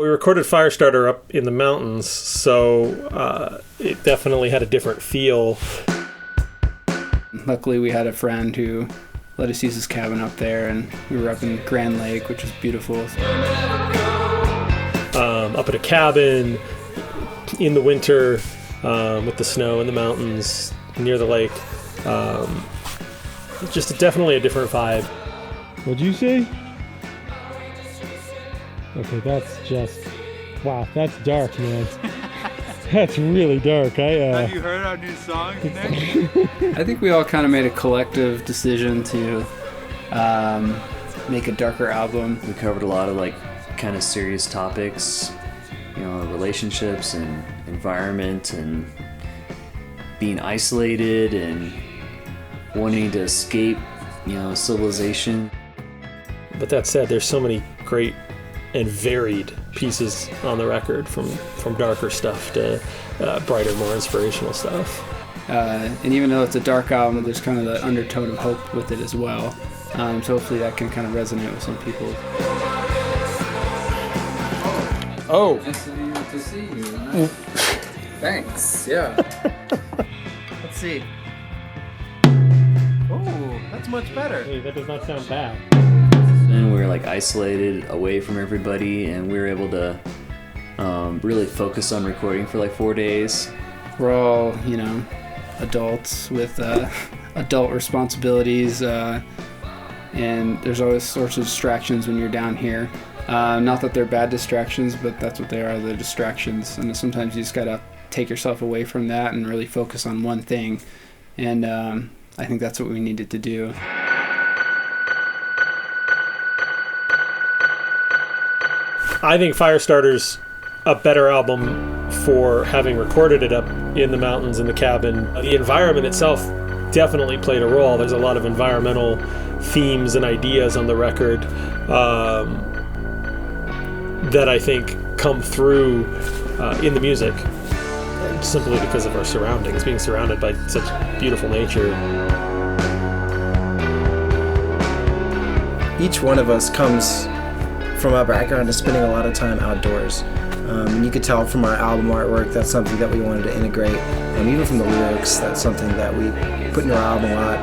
We recorded Firestarter up in the mountains, so it definitely had a different feel. Luckily, we had a friend who let us use his cabin up there, and we were up in Grand Lake, which was beautiful. Up at a cabin in the winter with the snow in the mountains near the lake. Just definitely a different vibe. What'd you say? Okay, that's just... Wow, that's dark, man. That's really dark. Have you heard our new song, Nick? I think we all kind of made a collective decision to make a darker album. We covered a lot of kind of serious topics, relationships and environment and being isolated and wanting to escape, civilization. But that said, there's so many great and varied pieces on the record, from darker stuff to brighter, more inspirational stuff. And even though it's a dark album, there's kind of the undertone of hope with it as well. So hopefully that can kind of resonate with some people. Oh! Nice to see you. Thanks, yeah. Let's see. Oh, that's much better. Hey, that does not sound bad. And we were isolated away from everybody, and we were able to really focus on recording for 4 days. We're all, adults with adult responsibilities, and there's always sorts of distractions when you're down here. Not that they're bad distractions, but that's what they are, they're distractions. And sometimes you just gotta take yourself away from that and really focus on one thing. And I think that's what we needed to do. I think Firestarter's a better album for having recorded it up in the mountains in the cabin. The environment itself definitely played a role. There's a lot of environmental themes and ideas on the record that I think come through in the music, simply because of our surroundings, being surrounded by such beautiful nature. Each one of us comes from our background of spending a lot of time outdoors. And you could tell from our album artwork that's something that we wanted to integrate. Even from the lyrics, that's something that we put into our album a lot.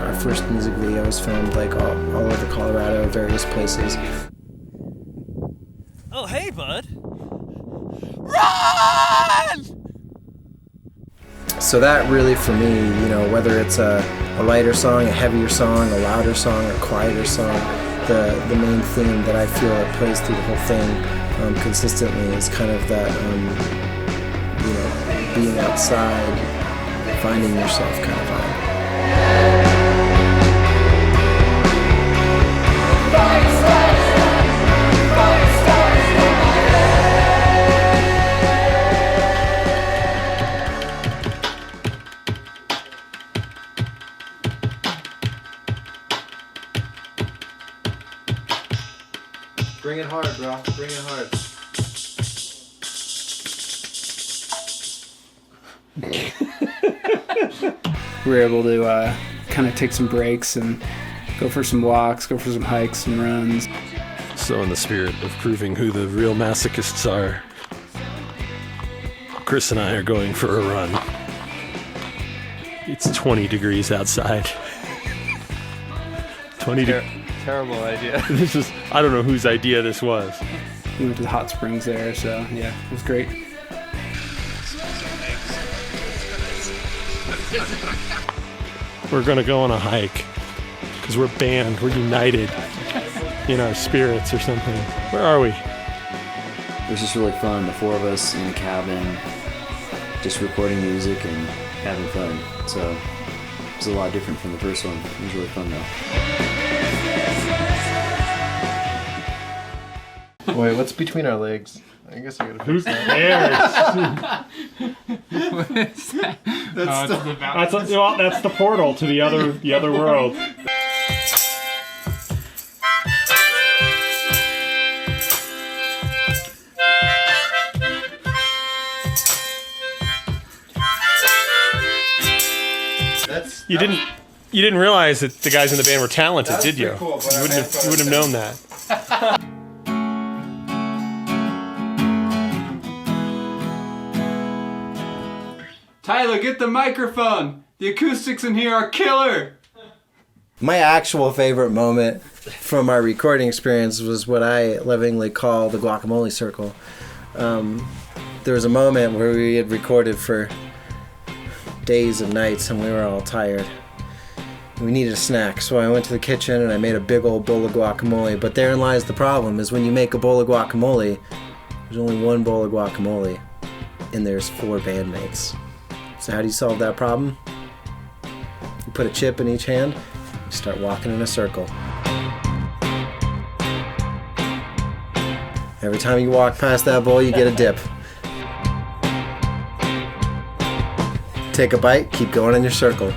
Our first music video was filmed all over Colorado, various places. Oh, hey, bud. Run! So that really, for me, whether it's a lighter song, a heavier song, a louder song, or a quieter song, the main theme that I feel that plays through the whole thing consistently is kind of that, being outside, finding yourself kind of vibe. Bring it hard, bro. Bring it hard. We were able to kind of take some breaks and go for some walks, go for some hikes and runs. So in the spirit of proving who the real masochists are, Chris and I are going for a run. It's 20 degrees outside. 20 Terrible idea. This is, I don't know whose idea this was. We went to the hot springs there, so yeah, it was great. We're gonna go on a hike because we're a band, we're united in our spirits or something. Where are we? It was just really fun, the four of us in a cabin, just recording music and having fun. So it was a lot different from the first one. It was really fun though. Wait, what's between our legs? I guess I gotta Who's fix cares? What is that? That's the portal to the other world. You didn't realize that the guys in the band were talented, did you? Cool, You wouldn't have known that. Tyler, get the microphone. The acoustics in here are killer. My actual favorite moment from our recording experience was what I lovingly call the guacamole circle. There was a moment where we had recorded for days and nights and we were all tired. We needed a snack, so I went to the kitchen and I made a big old bowl of guacamole. But therein lies the problem, is when you make a bowl of guacamole, there's only one bowl of guacamole and there's 4 bandmates. So how do you solve that problem? You put a chip in each hand, you start walking in a circle. Every time you walk past that bowl, you get a dip. Take a bite, keep going in your circle.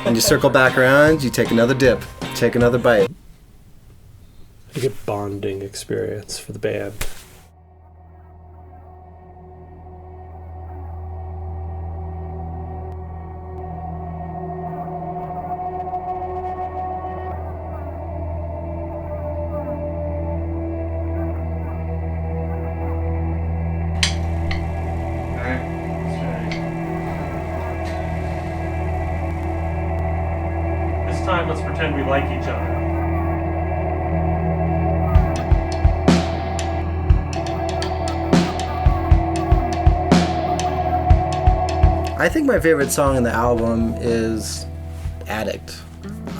When you circle back around, you take another dip, take another bite. Like a bonding experience for the band. This time, let's pretend we like each other. I think my favorite song in the album is Addict.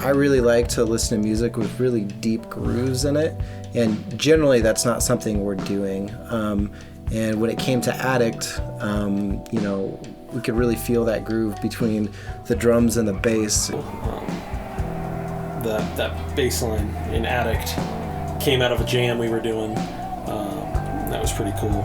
I really like to listen to music with really deep grooves in it, and generally that's not something we're doing. And when it came to Addict, we could really feel that groove between the drums and the bass. That bass line in Addict came out of a jam we were doing. That was pretty cool.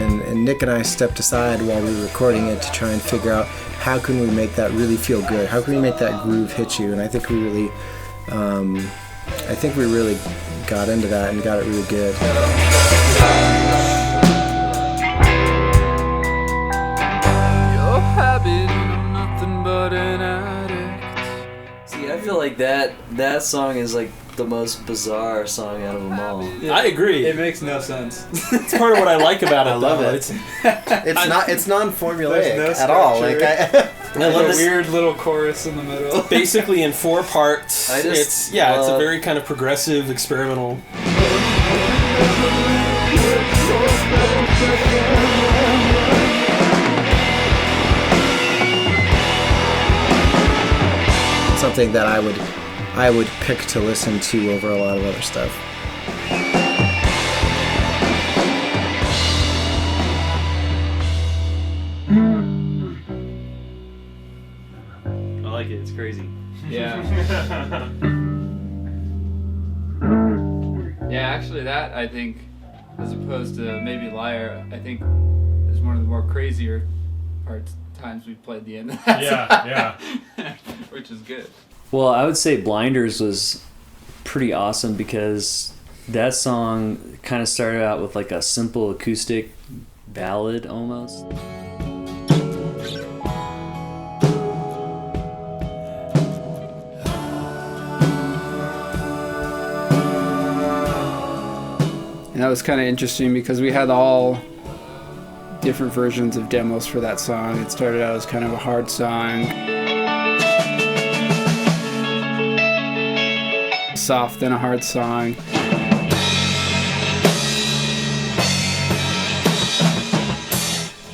And Nick and I stepped aside while we were recording it to try and figure out how can we make that really feel good? How can we make that groove hit you? And I think we really got into that and got it really good. Your habit, nothing but an addict. See, I feel like that song is like the most bizarre song out of them all. I agree. It makes no sense. It's part of what I like about it. I love though. it. It's non-formulaic There's no at all. structure. I love a this. weird little chorus in the middle. Basically in 4 parts. I just It's a very kind of progressive, experimental. Something that I would pick to listen to over a lot of other stuff. I like it. It's crazy. Yeah. Yeah, actually that, I think, as opposed to maybe Liar, I think is one of the more crazier times we played the end of that song. Which is good. Well, I would say Blinders was pretty awesome because that song kind of started out with like a simple acoustic ballad almost. And that was kind of interesting because we had all different versions of demos for that song. It started out as kind of a hard song, soft, then a hard song.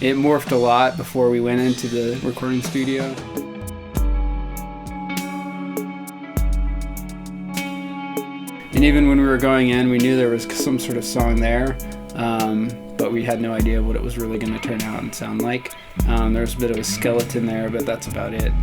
It morphed a lot before we went into the recording studio. And even when we were going in, we knew there was some sort of song there, but we had no idea what it was really going to turn out and sound like. There was a bit of a skeleton there, but that's about it.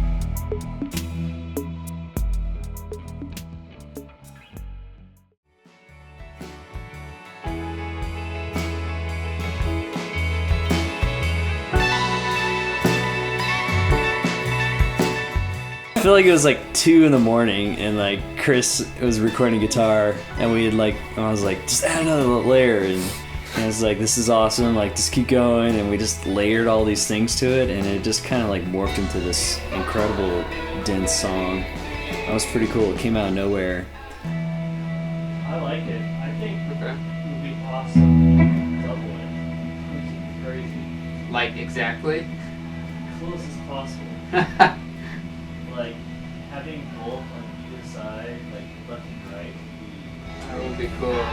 I feel like it was like 2 in the morning and like Chris was recording guitar and we had like, I was like, just add another layer, and And I was like, this is awesome, like just keep going, and we just layered all these things to it, and it just kind of like morphed into this incredible dense song. That was pretty cool. It came out of nowhere. I like it. I think Okay. it would be awesome to double it. Which is crazy. Like exactly. Close as possible. Like having both on either side, like left and right. That would be cool.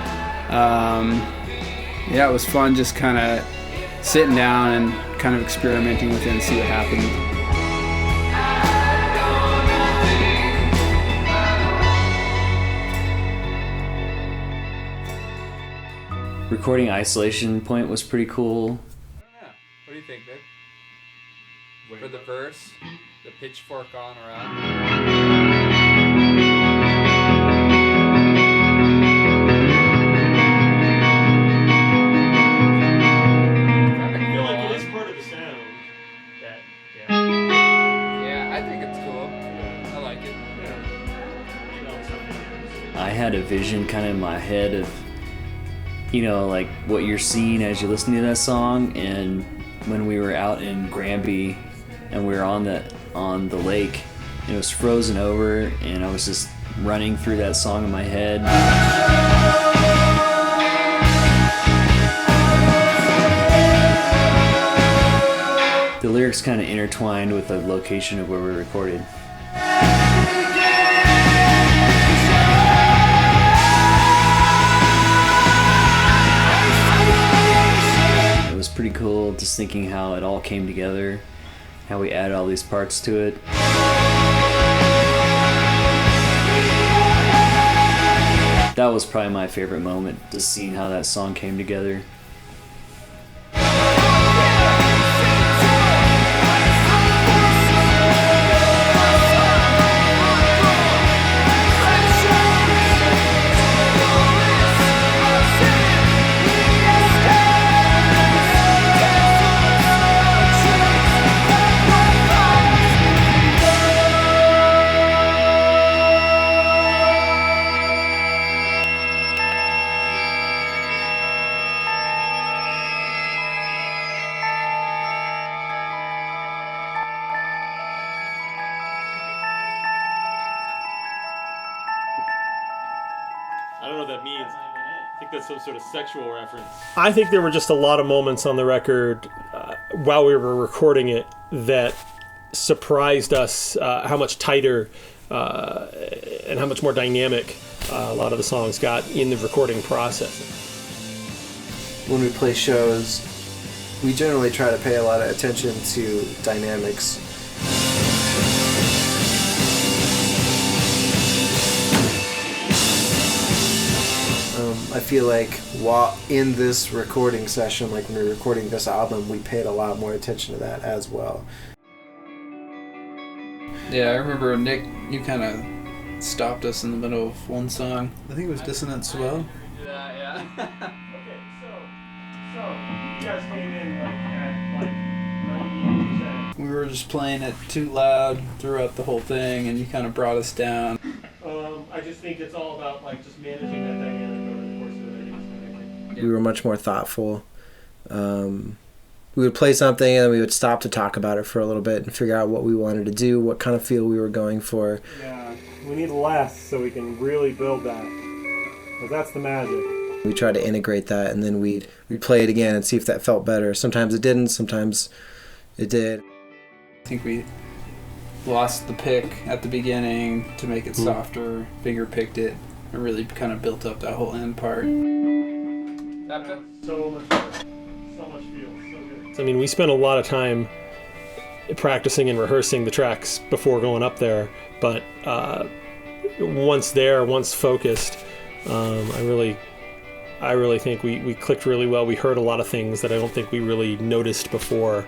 Yeah, it was fun just kind of sitting down and kind of experimenting with it and see what happened. Recording Isolation Point was pretty cool. Yeah. What do you think, Vic? For the verse, the pitchfork on around. I feel like it is part of the sound. That, yeah. Yeah, I think it's cool. I like it. I had a vision kind of in my head of, you know, like what you're seeing as you listen to that song. And when we were out in Granby and we were on the lake, it was frozen over, and I was just running through that song in my head. The lyrics kind of intertwined with the location of where we recorded. It was pretty cool just thinking how it all came together, how we added all these parts to it. That was probably my favorite moment, just seeing how that song came together. I don't know what that means. I think that's some sort of sexual reference. I think there were just a lot of moments on the record while we were recording it that surprised us how much tighter and how much more dynamic a lot of the songs got in the recording process. When we play shows, we generally try to pay a lot of attention to dynamics. I feel like while in this recording session, like when we were recording this album, we paid a lot more attention to that as well. Yeah, I remember Nick, you kind of stopped us in the middle of one song. I think it was Dissonant Swell. Yeah. Okay, so you guys came in at 98%. We were just playing it too loud throughout the whole thing, and you kind of brought us down. I just think it's all about just managing that dynamic over the course of the day. We were much more thoughtful. We would play something and then we would stop to talk about it for a little bit and figure out what we wanted to do, what kind of feel we were going for. Yeah, we need less so we can really build that. Because that's the magic. We tried to integrate that, and then we'd play it again and see if that felt better. Sometimes it didn't, sometimes it did. I think we lost the pick at the beginning to make it softer, finger picked it, and really kind of built up that whole end part. So much feel, so good. I mean, we spent a lot of time practicing and rehearsing the tracks before going up there, but once focused, I really think we clicked really well. We heard a lot of things that I don't think we really noticed before.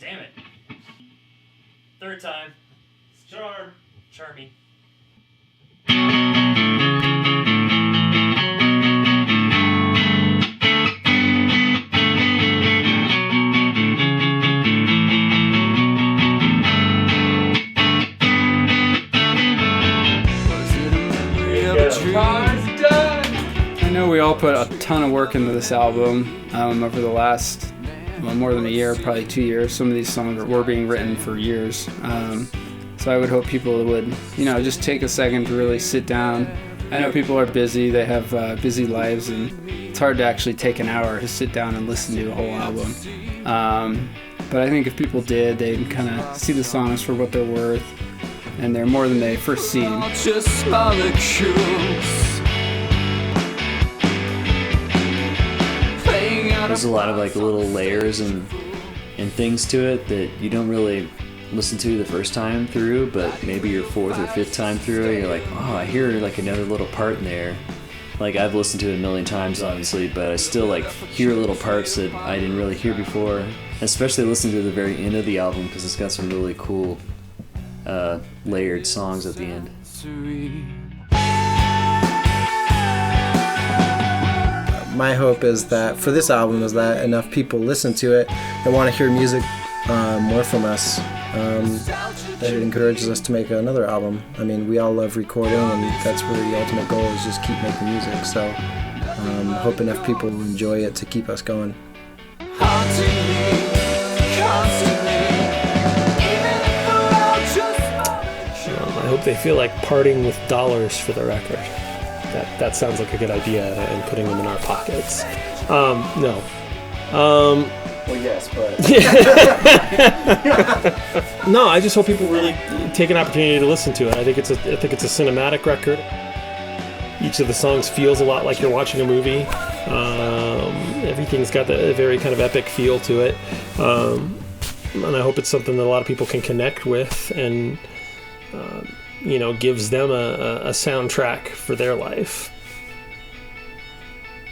Damn it. Third time. Charmy. I know we all put a ton of work into this album over the last, more than a year, probably 2 years. Some of these songs were being written for years. So I would hope people would, just take a second to really sit down. I know people are busy, they have busy lives, and it's hard to actually take an hour to sit down and listen to a whole album. But I think if people did, they'd kind of see the songs for what they're worth, and they're more than they first seem. Just molecules. There's a lot of like little layers and things to it that you don't really listen to the first time through, but maybe your fourth or fifth time through, you're like, oh, I hear like another little part in there. Like I've listened to it a million times, obviously, but I still like hear little parts that I didn't really hear before. Especially listening to the very end of the album because it's got some really cool layered songs at the end. My hope is that for this album is that enough people listen to it and want to hear music more from us. That it encourages us to make another album. I mean, we all love recording, and that's really the ultimate goal, is just keep making music. So hope enough people will enjoy it to keep us going. I hope they feel like parting with dollars for the record. That sounds like a good idea, and putting them in our pockets. No. Well, yes, but... No, I just hope people really take an opportunity to listen to it. I think it's a cinematic record. Each of the songs feels a lot like you're watching a movie. Everything's got a very kind of epic feel to it. And I hope it's something that a lot of people can connect with and, gives them a soundtrack for their life.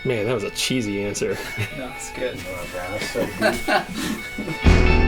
Man, that was a cheesy answer. No, it's good. Oh, man, that's so deep.